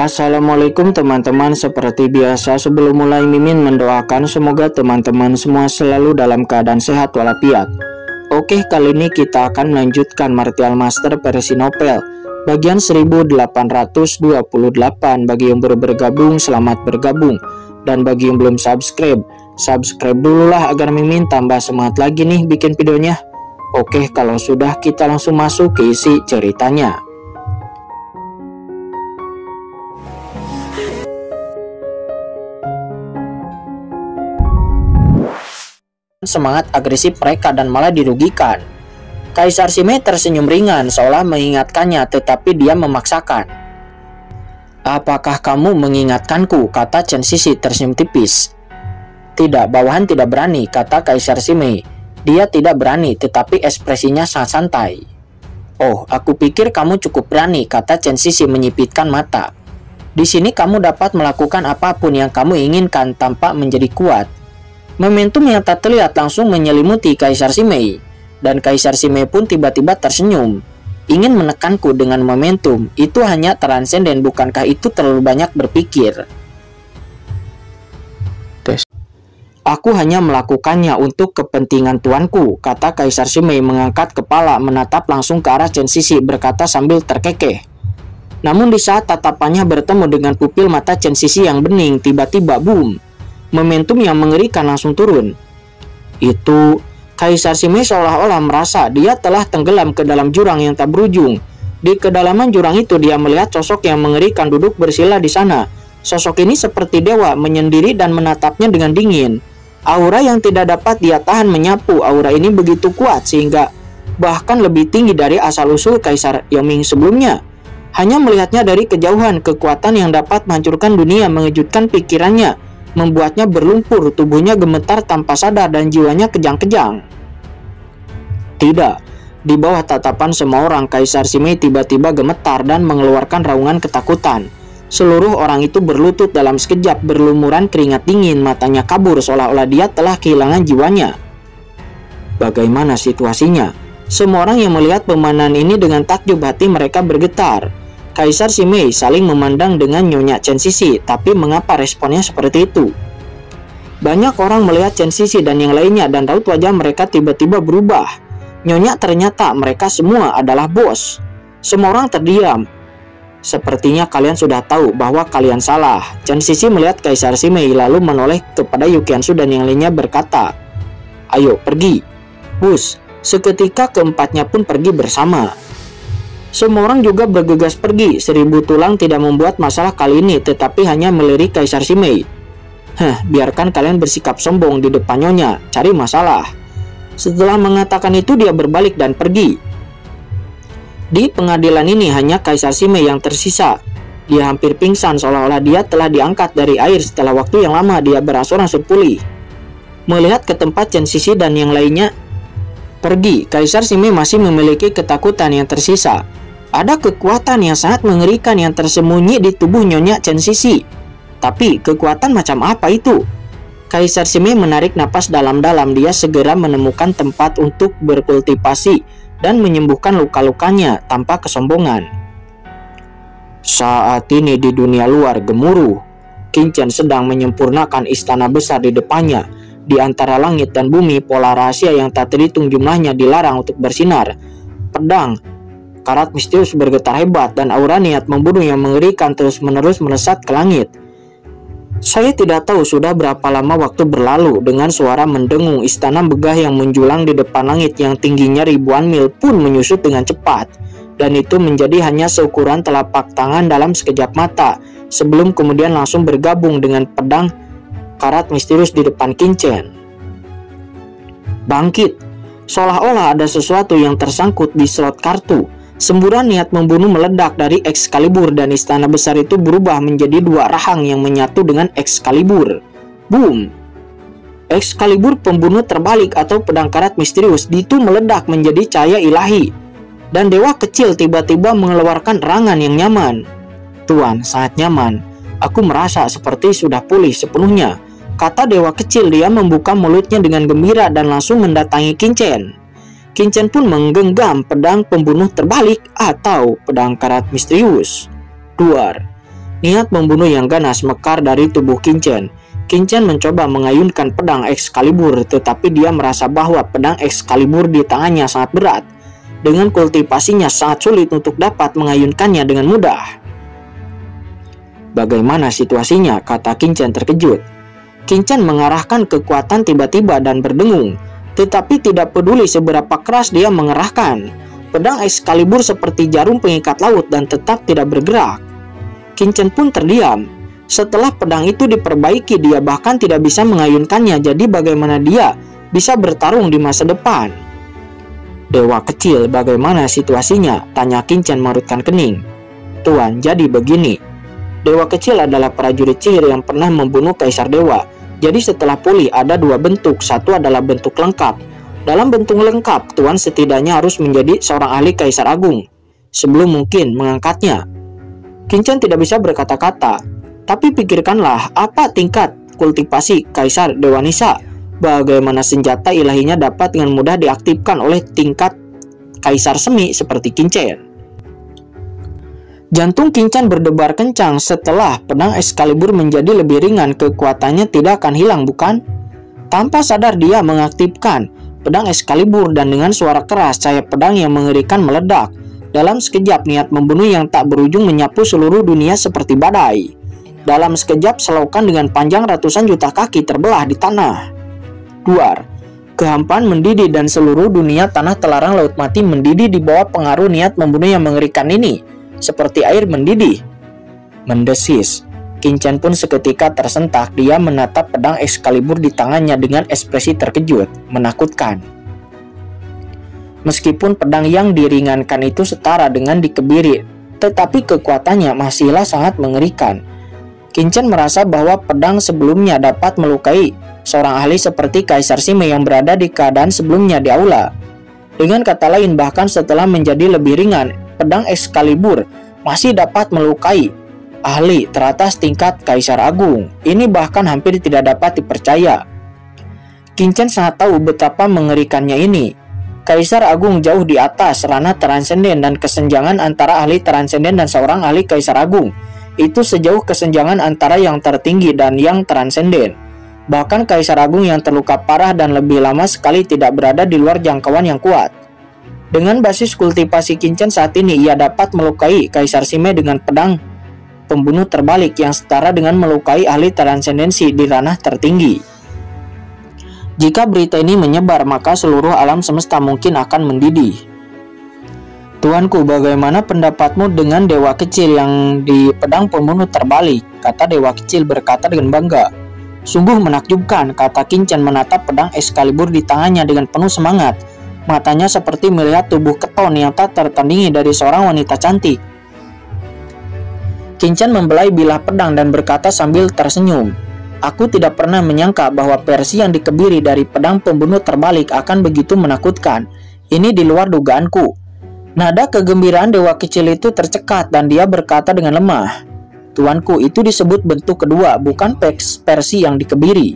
Assalamualaikum teman-teman, seperti biasa sebelum mulai Mimin mendoakan semoga teman-teman semua selalu dalam keadaan sehat walafiat. Oke, kali ini kita akan melanjutkan Martial Master versi novel bagian 1828. Bagi yang baru bergabung, selamat bergabung. Dan bagi yang belum subscribe dulu lah agar Mimin tambah semangat lagi nih bikin videonya. Oke, kalau sudah kita langsung masuk ke isi ceritanya. Semangat agresif mereka dan malah dirugikan. Kaisar Sime tersenyum ringan seolah mengingatkannya, tetapi dia memaksakan. "Apakah kamu mengingatkanku?" kata Chen Sisi tersenyum tipis. "Tidak, bawahan tidak berani," kata Kaisar Sime. Dia tidak berani, tetapi ekspresinya sangat santai. "Oh, aku pikir kamu cukup berani," kata Chen Sisi menyipitkan mata. "Di sini kamu dapat melakukan apapun yang kamu inginkan tanpa menjadi kuat." Momentum yang tak terlihat langsung menyelimuti Kaisar Sime, dan Kaisar Sime pun tiba-tiba tersenyum. "Ingin menekanku dengan momentum, itu hanya transenden, bukankah itu terlalu banyak berpikir?" "Aku hanya melakukannya untuk kepentingan tuanku," kata Kaisar Sime mengangkat kepala menatap langsung ke arah Chen Sisi berkata sambil terkekeh. Namun di saat tatapannya bertemu dengan pupil mata Chen Sisi yang bening, tiba-tiba boom. Momentum yang mengerikan langsung turun. Itu Kaisar Sime seolah-olah merasa dia telah tenggelam ke dalam jurang yang tak berujung. Di kedalaman jurang itu dia melihat sosok yang mengerikan duduk bersila di sana. Sosok ini seperti dewa menyendiri dan menatapnya dengan dingin. Aura yang tidak dapat dia tahan menyapu. Aura ini begitu kuat sehingga bahkan lebih tinggi dari asal-usul Kaisar Yoming sebelumnya. Hanya melihatnya dari kejauhan, kekuatan yang dapat menghancurkan dunia mengejutkan pikirannya, membuatnya berlumpur, tubuhnya gemetar tanpa sadar dan jiwanya kejang-kejang. Tidak, di bawah tatapan semua orang, Kaisar Sime tiba-tiba gemetar dan mengeluarkan raungan ketakutan. Seluruh orang itu berlutut dalam sekejap, berlumuran keringat dingin, matanya kabur seolah-olah dia telah kehilangan jiwanya. Bagaimana situasinya? Semua orang yang melihat pemandangan ini dengan takjub, hati mereka bergetar. Kaisar Sime saling memandang dengan Nyonya Chen Sisi, tapi mengapa responnya seperti itu? Banyak orang melihat Chen Sisi dan yang lainnya dan raut wajah mereka tiba-tiba berubah. Nyonya, ternyata mereka semua adalah bos. Semua orang terdiam. "Sepertinya kalian sudah tahu bahwa kalian salah." Chen Sisi melihat Kaisar Sime lalu menoleh kepada Yukiansu dan yang lainnya berkata, "Ayo pergi." Bus, seketika keempatnya pun pergi bersama. Semua orang juga bergegas pergi. 1000 tulang tidak membuat masalah kali ini, tetapi hanya melirik Kaisar Sime. Biarkan kalian bersikap sombong di depan Nyonya, cari masalah." Setelah mengatakan itu dia berbalik dan pergi. Di pengadilan ini hanya Kaisar Sime yang tersisa. Dia hampir pingsan seolah-olah dia telah diangkat dari air setelah waktu yang lama dia berangsur-angsur pulih. Melihat ke tempat Chen Sisi dan yang lainnya pergi, Kaisar Sime masih memiliki ketakutan yang tersisa. Ada kekuatan yang sangat mengerikan yang tersembunyi di tubuh Nyonya Chen Sisi. Tapi kekuatan macam apa itu? Kaisar Sime menarik napas dalam-dalam. Dia segera menemukan tempat untuk berkultivasi dan menyembuhkan luka-lukanya tanpa kesombongan. Saat ini di dunia luar gemuruh. Qin Chen sedang menyempurnakan istana besar di depannya. Di antara langit dan bumi, pola rahasia yang tak terhitung jumlahnya dilarang untuk bersinar. Pedang karat misterius bergetar hebat dan aura niat membunuh yang mengerikan terus-menerus melesat ke langit. Saya tidak tahu sudah berapa lama waktu berlalu. Dengan suara mendengung, istana megah yang menjulang di depan langit yang tingginya ribuan mil pun menyusut dengan cepat. Dan itu menjadi hanya seukuran telapak tangan dalam sekejap mata, sebelum kemudian langsung bergabung dengan pedang karat misterius di depan Qin Chen. Bangkit, seolah-olah ada sesuatu yang tersangkut di slot kartu. Semburan niat membunuh meledak dari Excalibur dan istana besar itu berubah menjadi dua rahang yang menyatu dengan Excalibur. Boom! Excalibur pembunuh terbalik atau pedang karat misterius itu meledak menjadi cahaya ilahi. Dan dewa kecil tiba-tiba mengeluarkan erangan yang nyaman. "Tuan, sangat nyaman. Aku merasa seperti sudah pulih sepenuhnya," kata dewa kecil. Dia membuka mulutnya dengan gembira dan langsung mendatangi Qin Chen. Qin Chen pun menggenggam pedang pembunuh terbalik atau pedang karat misterius. Duar. Niat membunuh yang ganas mekar dari tubuh Qingchen. Qingchen mencoba mengayunkan pedang Excalibur, tetapi dia merasa bahwa pedang Excalibur di tangannya sangat berat. Dengan kultivasinya sangat sulit untuk dapat mengayunkannya dengan mudah. "Bagaimana situasinya?" kata Qingchen terkejut. Qingchen mengarahkan kekuatan tiba-tiba dan berdengung, tetapi tidak peduli seberapa keras dia mengerahkan. Pedang Excalibur seperti jarum pengikat laut dan tetap tidak bergerak. Qingchen pun terdiam. Setelah pedang itu diperbaiki, dia bahkan tidak bisa mengayunkannya, jadi bagaimana dia bisa bertarung di masa depan? "Dewa kecil, bagaimana situasinya?" tanya Qingchen merutkan kening. "Tuan, jadi begini. Dewa kecil adalah prajurit sihir yang pernah membunuh Kaisar Dewa. Jadi setelah pulih ada dua bentuk, satu adalah bentuk lengkap. Dalam bentuk lengkap, Tuan setidaknya harus menjadi seorang ahli Kaisar Agung sebelum mungkin mengangkatnya." Qingchen tidak bisa berkata-kata, tapi pikirkanlah apa tingkat kultivasi Kaisar Dewa Nisa. Bagaimana senjata ilahinya dapat dengan mudah diaktifkan oleh tingkat Kaisar Semi seperti Qingchen. Jantung Qingchen berdebar kencang. Setelah pedang Excalibur menjadi lebih ringan, kekuatannya tidak akan hilang, bukan? Tanpa sadar dia mengaktifkan pedang Excalibur dan dengan suara keras cahaya pedang yang mengerikan meledak. Dalam sekejap niat membunuh yang tak berujung menyapu seluruh dunia seperti badai. Dalam sekejap selokan dengan panjang ratusan juta kaki terbelah di tanah. Duar. Kehampaan mendidih dan seluruh dunia tanah telarang laut mati mendidih di bawah pengaruh niat membunuh yang mengerikan ini. Seperti air mendidih. Mendesis. Qingchen pun seketika tersentak. Dia menatap pedang Excalibur di tangannya dengan ekspresi terkejut, menakutkan. Meskipun pedang yang diringankan itu setara dengan dikebiri, tetapi kekuatannya masihlah sangat mengerikan. Qingchen merasa bahwa pedang sebelumnya dapat melukai seorang ahli seperti Kaisar Sime yang berada di keadaan sebelumnya di aula. Dengan kata lain, bahkan setelah menjadi lebih ringan, pedang Excalibur masih dapat melukai ahli teratas tingkat Kaisar Agung. Ini bahkan hampir tidak dapat dipercaya. Qingchen sangat tahu betapa mengerikannya ini. Kaisar Agung jauh di atas ranah transenden dan kesenjangan antara ahli transenden dan seorang ahli Kaisar Agung. Itu sejauh kesenjangan antara yang tertinggi dan yang transenden. Bahkan Kaisar Agung yang terluka parah dan lebih lama sekali tidak berada di luar jangkauan yang kuat. Dengan basis kultivasi Qingchen saat ini, ia dapat melukai Kaisar Sime dengan pedang pembunuh terbalik yang setara dengan melukai ahli transendensi di ranah tertinggi. Jika berita ini menyebar, maka seluruh alam semesta mungkin akan mendidih. "Tuanku, bagaimana pendapatmu dengan dewa kecil yang di pedang pembunuh terbalik?" kata dewa kecil berkata dengan bangga. "Sungguh menakjubkan," kata Qingchen menatap pedang Excalibur di tangannya dengan penuh semangat. Matanya seperti melihat tubuh keton yang tak tertandingi dari seorang wanita cantik. Qingchen membelai bilah pedang dan berkata sambil tersenyum, "Aku tidak pernah menyangka bahwa versi yang dikebiri dari pedang pembunuh terbalik akan begitu menakutkan. Ini di luar dugaanku." Nada kegembiraan dewa kecil itu tercekat dan dia berkata dengan lemah, "Tuanku, itu disebut bentuk kedua, bukan versi yang dikebiri,"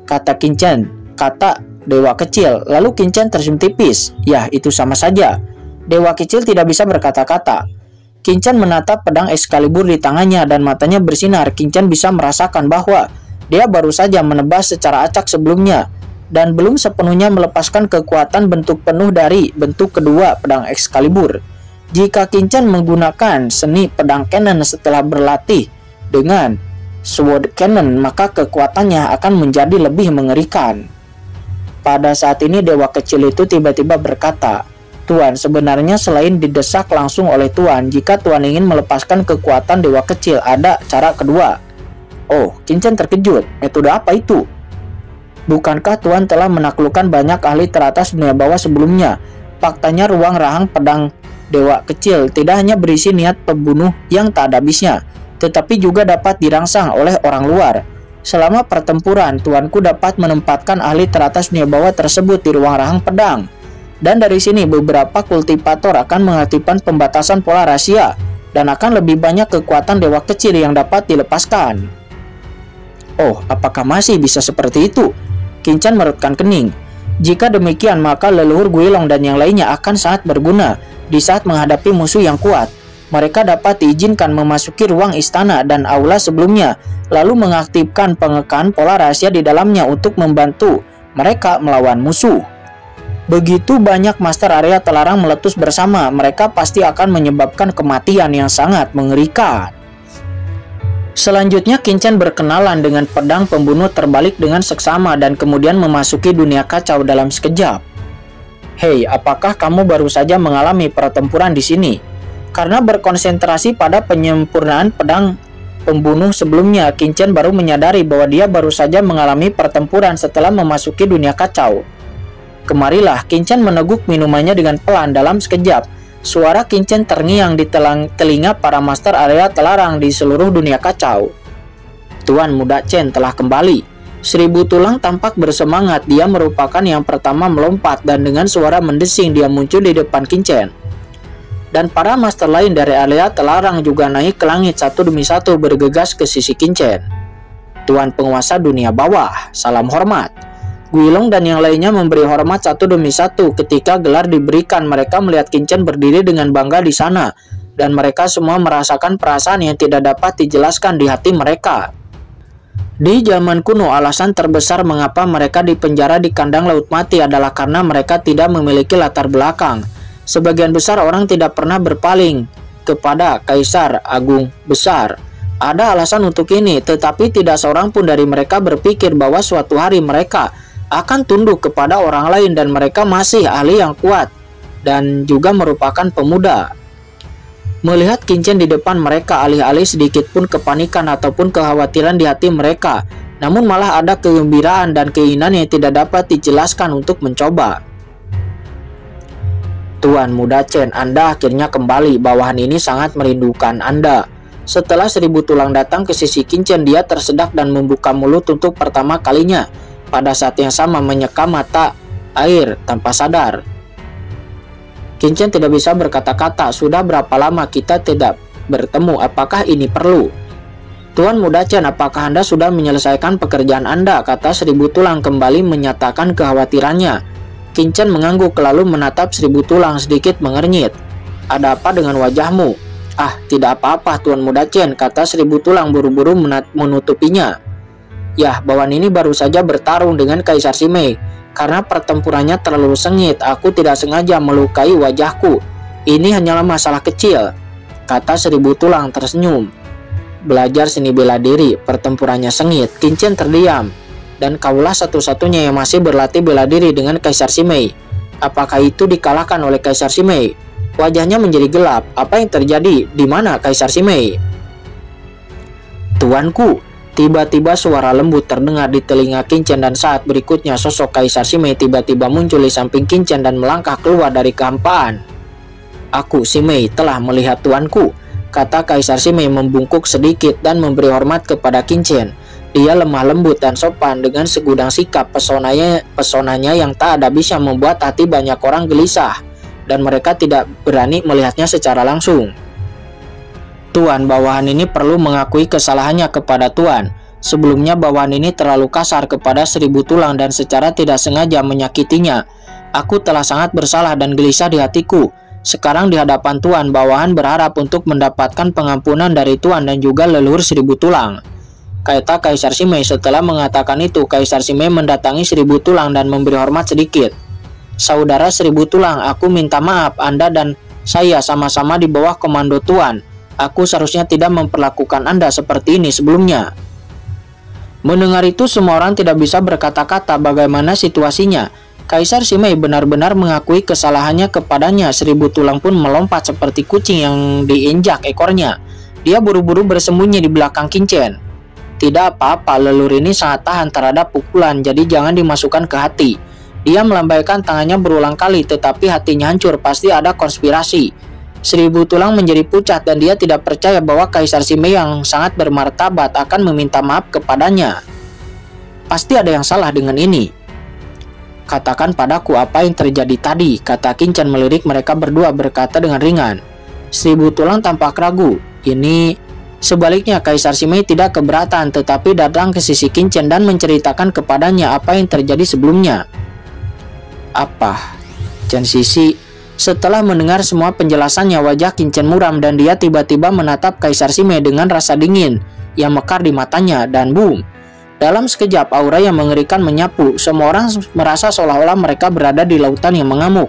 kata Qingchen. Kata dewa kecil. Lalu Qingchen tersenyum tipis. "Ya, itu sama saja." Dewa kecil tidak bisa berkata-kata. Qingchen menatap pedang Excalibur di tangannya dan matanya bersinar. Qingchen bisa merasakan bahwa dia baru saja menebas secara acak sebelumnya dan belum sepenuhnya melepaskan kekuatan bentuk penuh dari bentuk kedua pedang Excalibur. Jika Qingchen menggunakan seni pedang cannon setelah berlatih dengan sword cannon, maka kekuatannya akan menjadi lebih mengerikan. Pada saat ini dewa kecil itu tiba-tiba berkata, "Tuan, sebenarnya selain didesak langsung oleh Tuan, jika Tuan ingin melepaskan kekuatan dewa kecil, ada cara kedua." Oh, Qingchen terkejut. Metode apa itu? Bukankah Tuan telah menaklukkan banyak ahli teratas dunia bawah sebelumnya? Faktanya ruang rahang pedang dewa kecil tidak hanya berisi niat pembunuh yang tak ada habisnya, tetapi juga dapat dirangsang oleh orang luar. Selama pertempuran, tuanku dapat menempatkan ahli teratas dunia bawah tersebut di ruang rahang pedang. Dan dari sini beberapa kultivator akan mengaktifkan pembatasan pola rahasia dan akan lebih banyak kekuatan dewa kecil yang dapat dilepaskan. Oh, apakah masih bisa seperti itu? Qingchen merutkan kening. Jika demikian, maka leluhur Guilong dan yang lainnya akan sangat berguna di saat menghadapi musuh yang kuat. mereka dapat diizinkan memasuki ruang istana dan aula sebelumnya, lalu mengaktifkan pengekan pola rahasia di dalamnya untuk membantu mereka melawan musuh. Begitu banyak master area terlarang meletus bersama, mereka pasti akan menyebabkan kematian yang sangat mengerikan. Selanjutnya, Qin-Chen berkenalan dengan pedang pembunuh terbalik dengan seksama dan kemudian memasuki dunia kacau dalam sekejap. Hei, apakah kamu baru saja mengalami pertempuran di sini? Karena berkonsentrasi pada penyempurnaan pedang pembunuh sebelumnya, Qin-Chen baru menyadari bahwa dia baru saja mengalami pertempuran setelah memasuki dunia kacau. Kemarilah, Qin-Chen meneguk minumannya dengan pelan dalam sekejap. Suara Qin-Chen terngiang di telinga para master area terlarang di seluruh dunia kacau. Tuan Muda Chen telah kembali. 1000 tulang tampak bersemangat. Dia merupakan yang pertama melompat dan dengan suara mendesing dia muncul di depan Qin-Chen. Dan para master lain dari area terlarang juga naik ke langit satu demi satu bergegas ke sisi Qin-Chen. Tuan penguasa dunia bawah, salam hormat. Guilong dan yang lainnya memberi hormat satu demi satu. Ketika gelar diberikan, mereka melihat Qin-Chen berdiri dengan bangga di sana, dan mereka semua merasakan perasaan yang tidak dapat dijelaskan di hati mereka. Di zaman kuno, alasan terbesar mengapa mereka dipenjara di kandang laut mati adalah karena mereka tidak memiliki latar belakang. Sebagian besar orang tidak pernah berpaling kepada Kaisar Agung Besar. Ada alasan untuk ini, tetapi tidak seorang pun dari mereka berpikir bahwa suatu hari mereka akan tunduk kepada orang lain dan mereka masih ahli yang kuat dan juga merupakan pemuda. Melihat Qin-Chen di depan mereka, alih-alih sedikit pun kepanikan ataupun kekhawatiran di hati mereka, namun malah ada kegembiraan dan keinginan yang tidak dapat dijelaskan untuk mencoba. Tuan Muda Chen, Anda akhirnya kembali. Bawahan ini sangat merindukan Anda. Setelah 1000 tulang datang ke sisi Qin-Chen, dia tersedak dan membuka mulut untuk pertama kalinya. Pada saat yang sama menyeka mata air tanpa sadar. Qin-Chen tidak bisa berkata-kata. Sudah berapa lama kita tidak bertemu? Apakah ini perlu? Tuan Muda Chen, apakah Anda sudah menyelesaikan pekerjaan Anda? Kata 1000 tulang kembali menyatakan kekhawatirannya. Qin-Chen mengangguk lalu menatap 1000 tulang sedikit mengernyit. Ada apa dengan wajahmu? Ah, tidak apa-apa Tuan Muda Chen, kata 1000 tulang buru-buru menutupinya. Yah, bawahan ini baru saja bertarung dengan Kaisar Simei. Karena pertempurannya terlalu sengit, aku tidak sengaja melukai wajahku. Ini hanyalah masalah kecil, kata 1000 tulang tersenyum. Belajar seni bela diri, pertempurannya sengit. Qin-Chen terdiam. Dan kaulah satu-satunya yang masih berlatih bela diri dengan Kaisar Simei. Apakah itu dikalahkan oleh Kaisar Simei? Wajahnya menjadi gelap. Apa yang terjadi? Di mana Kaisar Simei? Tuanku, tiba-tiba suara lembut terdengar di telinga Qin-Chen dan saat berikutnya sosok Kaisar Simei tiba-tiba muncul di samping Qin-Chen dan melangkah keluar dari kehampaan. Aku, Simei, telah melihat tuanku, kata Kaisar Simei membungkuk sedikit dan memberi hormat kepada Qin-Chen. Dia lemah lembut dan sopan dengan segudang sikap. Pesonanya yang tak ada bisa membuat hati banyak orang gelisah dan mereka tidak berani melihatnya secara langsung. Tuan, bawahan ini perlu mengakui kesalahannya kepada Tuan. Sebelumnya bawahan ini terlalu kasar kepada 1000 tulang dan secara tidak sengaja menyakitinya. Aku telah sangat bersalah dan gelisah di hatiku. Sekarang di hadapan Tuan, bawahan berharap untuk mendapatkan pengampunan dari Tuan dan juga leluhur 1000 tulang, kata Kaisar Simei. Setelah mengatakan itu, Kaisar Simei mendatangi 1000 tulang dan memberi hormat sedikit. Saudara 1000 tulang, aku minta maaf, Anda dan saya sama-sama di bawah komando Tuan. Aku seharusnya tidak memperlakukan Anda seperti ini sebelumnya. Mendengar itu, semua orang tidak bisa berkata-kata bagaimana situasinya. Kaisar Simei benar-benar mengakui kesalahannya kepadanya. 1000 tulang pun melompat seperti kucing yang diinjak ekornya. Dia buru-buru bersembunyi di belakang Qin-Chen. Tidak apa-apa, leluhur ini sangat tahan terhadap pukulan, jadi jangan dimasukkan ke hati. Dia melambaikan tangannya berulang kali, tetapi hatinya hancur, pasti ada konspirasi. 1000 tulang menjadi pucat dan dia tidak percaya bahwa Kaisar Simei yang sangat bermartabat akan meminta maaf kepadanya. Pasti ada yang salah dengan ini. Katakan padaku apa yang terjadi tadi, kata Qin-Chen melirik mereka berdua berkata dengan ringan. 1000 tulang tampak ragu. Ini sebaliknya Kaisar Simei tidak keberatan tetapi datang ke sisi Qin-Chen dan menceritakan kepadanya apa yang terjadi sebelumnya. Apa? Chen Sisi, Setelah mendengar semua penjelasannya, wajah Qingchen muram dan dia tiba-tiba menatap Kaisar Sime dengan rasa dingin yang mekar di matanya, dan boom. Dalam sekejap, aura yang mengerikan menyapu. Semua orang merasa seolah-olah mereka berada di lautan yang mengamuk.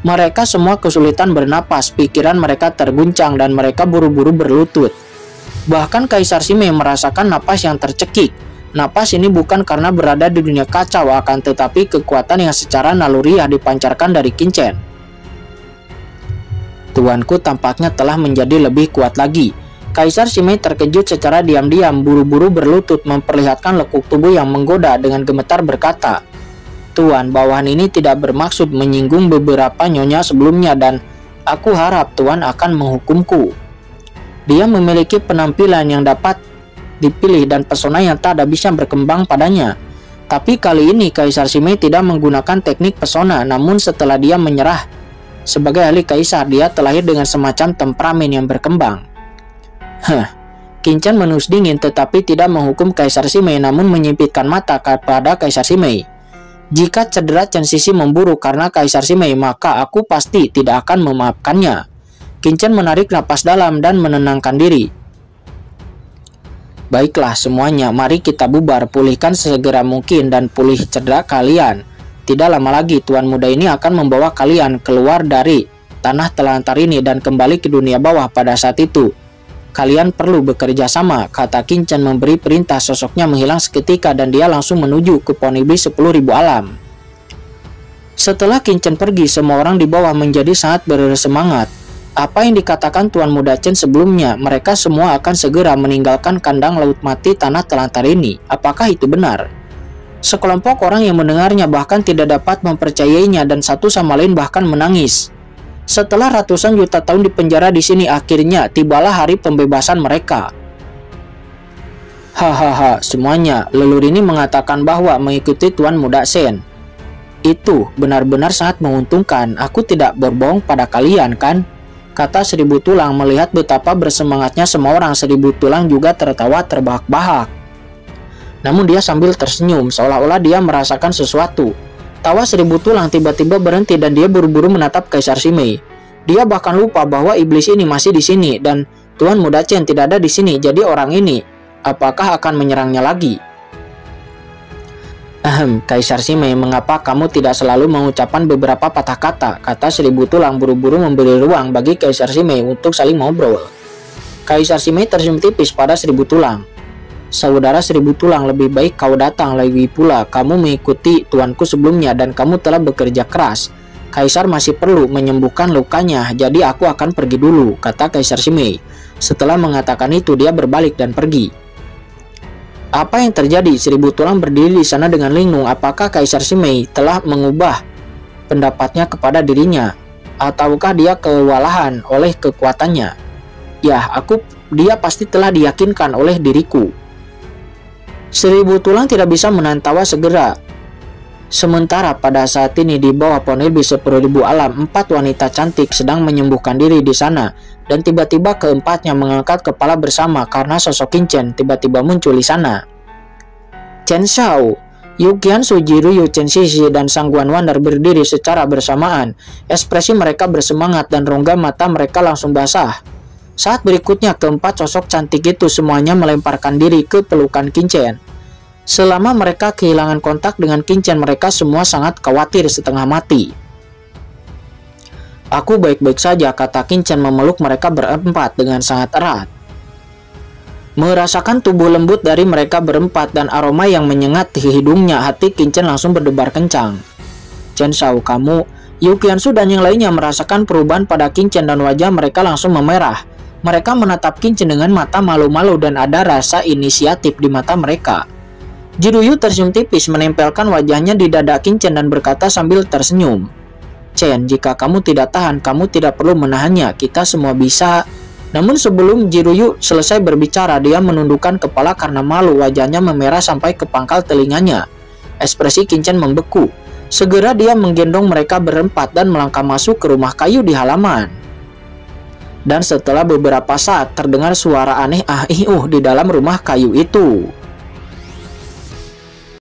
Mereka semua kesulitan bernapas, pikiran mereka terguncang dan mereka buru-buru berlutut. Bahkan Kaisar Sime merasakan napas yang tercekik. Napas ini bukan karena berada di dunia kacau, akan tetapi kekuatan yang secara naluriah dipancarkan dari Qingchen. Tuanku tampaknya telah menjadi lebih kuat lagi. Kaisar Sime terkejut secara diam-diam, buru-buru berlutut memperlihatkan lekuk tubuh yang menggoda. Dengan gemetar berkata, "Tuan, bawahan ini tidak bermaksud menyinggung beberapa nyonya sebelumnya dan aku harap Tuan akan menghukumku." Dia memiliki penampilan yang dapat dipilih dan pesona yang tak ada bisa berkembang padanya. Tapi kali ini Kaisar Sime tidak menggunakan teknik pesona, namun setelah dia menyerah sebagai ahli kaisar, dia terlahir dengan semacam temperamen yang berkembang. Qingchen menus dingin tetapi tidak menghukum Kaisar Sime, namun menyipitkan mata kepada Kaisar Sime. Jika cedera Chen Sisi memburu karena Kaisar Sime, maka aku pasti tidak akan memaafkannya. Qingchen menarik napas dalam dan menenangkan diri. Baiklah semuanya, mari kita bubar, pulihkan sesegera mungkin dan pulih cedera kalian. Tidak lama lagi tuan muda ini akan membawa kalian keluar dari tanah telantar ini dan kembali ke dunia bawah. Pada saat itu kalian perlu bekerja sama, kata Qingchen memberi perintah. Sosoknya menghilang seketika dan dia langsung menuju ke pohon iblis 10.000 alam. Setelah Qingchen pergi, semua orang di bawah menjadi sangat bersemangat. Apa yang dikatakan Tuan Muda Chen sebelumnya, mereka semua akan segera meninggalkan kandang laut mati tanah telantar ini. Apakah itu benar? Sekelompok orang yang mendengarnya bahkan tidak dapat mempercayainya dan satu sama lain bahkan menangis. Setelah ratusan juta tahun di penjara di sini, akhirnya tibalah hari pembebasan mereka. Hahaha, semuanya, leluhur ini mengatakan bahwa mengikuti Tuan Muda Shen itu benar-benar sangat menguntungkan. Aku tidak berbohong pada kalian kan? Kata Seribu Tulang melihat betapa bersemangatnya semua orang. Seribu Tulang juga tertawa terbahak-bahak. Namun dia sambil tersenyum seolah-olah dia merasakan sesuatu. Tawa Seribu Tulang tiba-tiba berhenti dan dia buru-buru menatap Kaisar Sime. Dia bahkan lupa bahwa iblis ini masih di sini dan Tuan Muda Chen tidak ada di sini. Jadi orang ini apakah akan menyerangnya lagi? Kaisar Sime, mengapa kamu tidak selalu mengucapkan beberapa patah kata? Kata Seribu Tulang buru-buru memberi ruang bagi Kaisar Sime untuk saling ngobrol. Kaisar Sime tersenyum tipis pada Seribu Tulang. Saudara Seribu Tulang, lebih baik kau datang lagi pula. Kamu mengikuti tuanku sebelumnya dan kamu telah bekerja keras. Kaisar masih perlu menyembuhkan lukanya, jadi aku akan pergi dulu, kata Kaisar Sime. Setelah mengatakan itu, dia berbalik dan pergi. Apa yang terjadi? Seribu Tulang berdiri di sana dengan linglung. Apakah Kaisar Sime telah mengubah pendapatnya kepada dirinya? Ataukah dia kewalahan oleh kekuatannya? Ya, dia pasti telah diyakinkan oleh diriku. Seribu Tulang tidak bisa menahan tawa segera. Sementara pada saat ini di bawah pohon iblis 10.000 alam, 4 wanita cantik sedang menyembuhkan diri di sana. Dan tiba-tiba keempatnya mengangkat kepala bersama karena sosok Qingchen tiba-tiba muncul di sana. Chen Xiao, Yu Qiansu, Jiruyu, Chen Sisi, dan Sang Guan Wander berdiri secara bersamaan. Ekspresi mereka bersemangat dan rongga mata mereka langsung basah. Saat berikutnya keempat sosok cantik itu semuanya melemparkan diri ke pelukan Qingchen. Selama mereka kehilangan kontak dengan Qingchen, mereka semua sangat khawatir setengah mati. Aku baik-baik saja, kata Qingchen memeluk mereka berempat dengan sangat erat. Merasakan tubuh lembut dari mereka berempat dan aroma yang menyengat di hidungnya, hati Qingchen langsung berdebar kencang. Chen Xiao, kamu, Yu Qiansu dan yang lainnya merasakan perubahan pada Qingchen dan wajah mereka langsung memerah. Mereka menatap Qingchen dengan mata malu-malu dan ada rasa inisiatif di mata mereka. Jiruyu tersenyum tipis menempelkan wajahnya di dada Qingchen dan berkata sambil tersenyum, Chen, jika kamu tidak tahan, kamu tidak perlu menahannya, kita semua bisa. Namun sebelum Jiruyu selesai berbicara, dia menundukkan kepala karena malu, wajahnya memerah sampai ke pangkal telinganya. Ekspresi Qingchen membeku. Segera dia menggendong mereka berempat dan melangkah masuk ke rumah kayu di halaman. Dan setelah beberapa saat terdengar suara aneh di dalam rumah kayu itu.